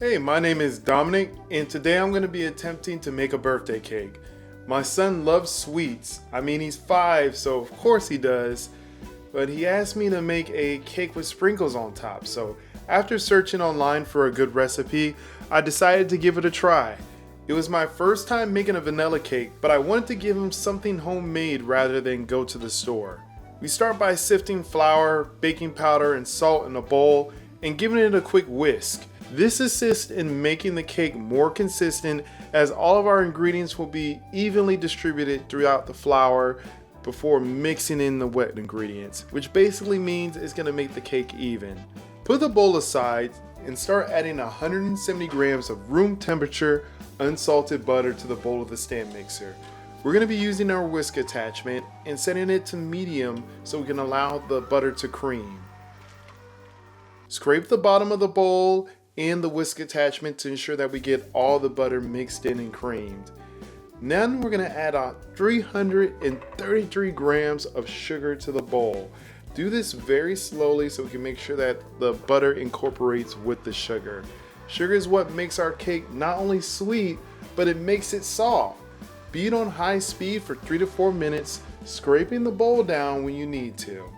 Hey, my name is Dominic, and today I'm going to be attempting to make a birthday cake. My son loves sweets. I mean, he's 5, so of course he does. But he asked me to make a cake with sprinkles on top, so after searching online for a good recipe, I decided to give it a try. It was my first time making a vanilla cake, but I wanted to give him something homemade rather than go to the store. We start by sifting flour, baking powder, and salt in a bowl and giving it a quick whisk. This assists in making the cake more consistent as all of our ingredients will be evenly distributed throughout the flour before mixing in the wet ingredients, which basically means it's going to make the cake even. Put the bowl aside and start adding 170 grams of room temperature unsalted butter to the bowl of the stand mixer. We're going to be using our whisk attachment and setting it to medium so we can allow the butter to cream. Scrape the bottom of the bowl and the whisk attachment to ensure that we get all the butter mixed in and creamed. Then we're going to add 333 grams of sugar to the bowl. Do this very slowly so we can make sure that the butter incorporates with the sugar. Sugar is what makes our cake not only sweet, but it makes it soft. Beat on high speed for 3 to 4 minutes, scraping the bowl down when you need to.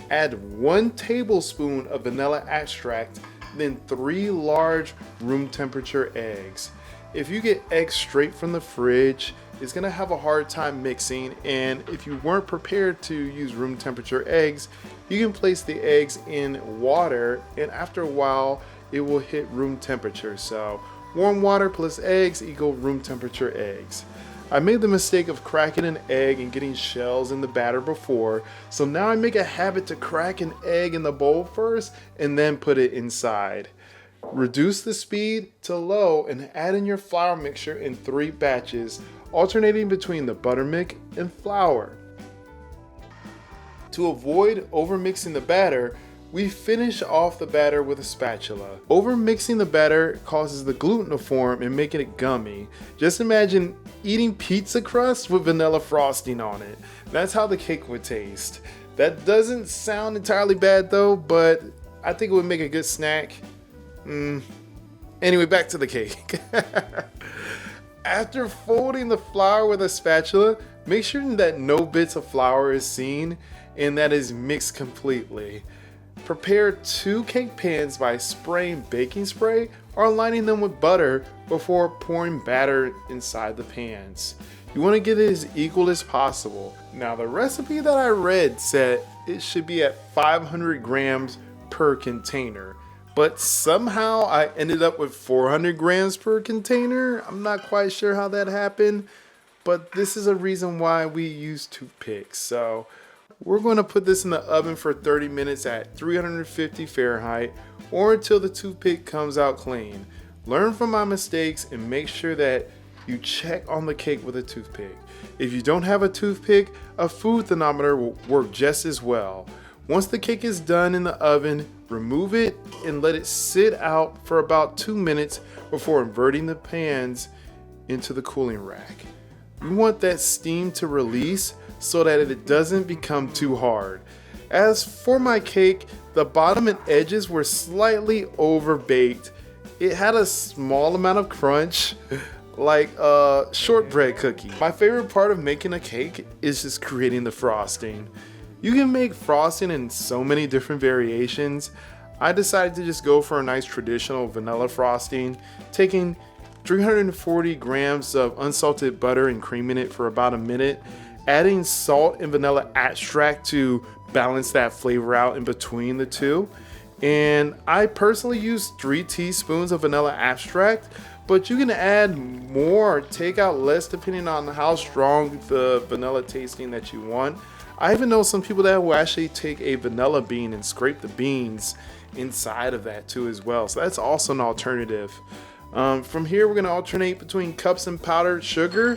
Add 1 tablespoon of vanilla extract, then 3 large room temperature eggs. If you get eggs straight from the fridge, it's gonna have a hard time mixing, and if you weren't prepared to use room temperature eggs, you can place the eggs in water, and after a while it will hit room temperature. So warm water plus eggs equal room temperature eggs. I made the mistake of cracking an egg and getting shells in the batter before, so now I make a habit to crack an egg in the bowl first and then put it inside. Reduce the speed to low and add in your flour mixture in 3 batches, alternating between the buttermilk and flour. To avoid overmixing the batter, we finish off the batter with a spatula. Overmixing the batter causes the gluten to form and making it gummy. Just imagine eating pizza crust with vanilla frosting on it. That's how the cake would taste. That doesn't sound entirely bad though, but I think it would make a good snack. Anyway, back to the cake. After folding the flour with a spatula, make sure that no bits of flour is seen and that is mixed completely. Prepare 2 cake pans by spraying baking spray or lining them with butter before pouring batter inside the pans. You want to get it as equal as possible. Now the recipe that I read said it should be at 500 grams per container, but somehow I ended up with 400 grams per container. I'm not quite sure how that happened, but this is a reason why we use toothpicks. So we're going to put this in the oven for 30 minutes at 350 Fahrenheit or until the toothpick comes out clean. Learn from my mistakes and make sure that you check on the cake with a toothpick. If you don't have a toothpick, a food thermometer will work just as well. Once the cake is done in the oven, remove it and let it sit out for about 2 minutes before inverting the pans into the cooling rack. We want that steam to release so that it doesn't become too hard. As for my cake, the bottom and edges were slightly overbaked. It had a small amount of crunch, like a shortbread cookie. My favorite part of making a cake is just creating the frosting. You can make frosting in so many different variations. I decided to just go for a nice traditional vanilla frosting, taking 340 grams of unsalted butter and creaming it for about a minute, adding salt and vanilla extract to balance that flavor out in between the two. And I personally use 3 teaspoons of vanilla extract, but you can add more or take out less depending on how strong the vanilla tasting that you want. I even know some people that will actually take a vanilla bean and scrape the beans inside of that too as well. So that's also an alternative. From here, we're going to alternate between cups and powdered sugar.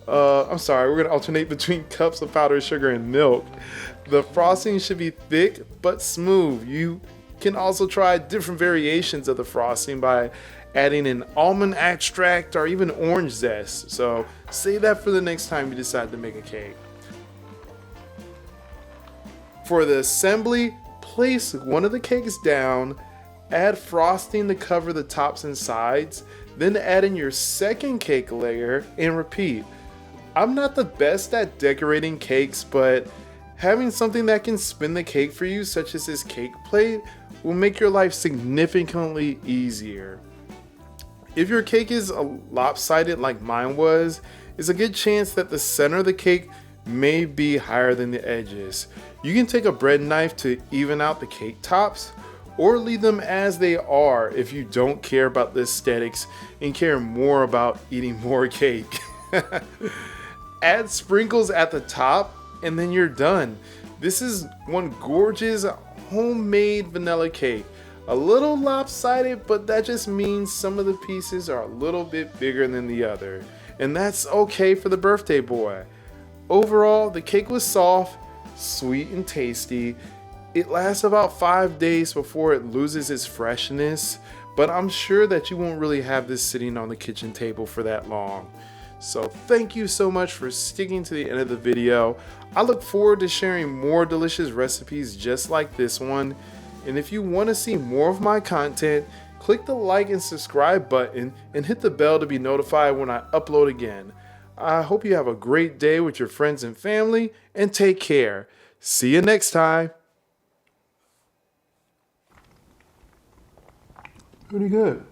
We're going to alternate between cups of powdered sugar and milk. The frosting should be thick but smooth. You can also try different variations of the frosting by adding an almond extract or even orange zest. So save that for the next time you decide to make a cake. For the assembly, place one of the cakes down, Add frosting to cover the tops and sides, then add in your second cake layer and repeat. I'm not the best at decorating cakes, but having something that can spin the cake for you, such as this cake plate, will make your life significantly easier. If your cake is lopsided like mine was, it's a good chance that the center of the cake may be higher than the edges. You can take a bread knife to even out the cake tops, or leave them as they are if you don't care about the aesthetics and care more about eating more cake. Add sprinkles at the top and then you're done. This is one gorgeous homemade vanilla cake. A little lopsided, but that just means some of the pieces are a little bit bigger than the other. And that's okay for the birthday boy. Overall, the cake was soft, sweet, and tasty. It lasts about 5 days before it loses its freshness, but I'm sure that you won't really have this sitting on the kitchen table for that long. So thank you so much for sticking to the end of the video. I look forward to sharing more delicious recipes just like this one. And if you want to see more of my content, click the like and subscribe button and hit the bell to be notified when I upload again. I hope you have a great day with your friends and family, and take care. See you next time. Pretty good.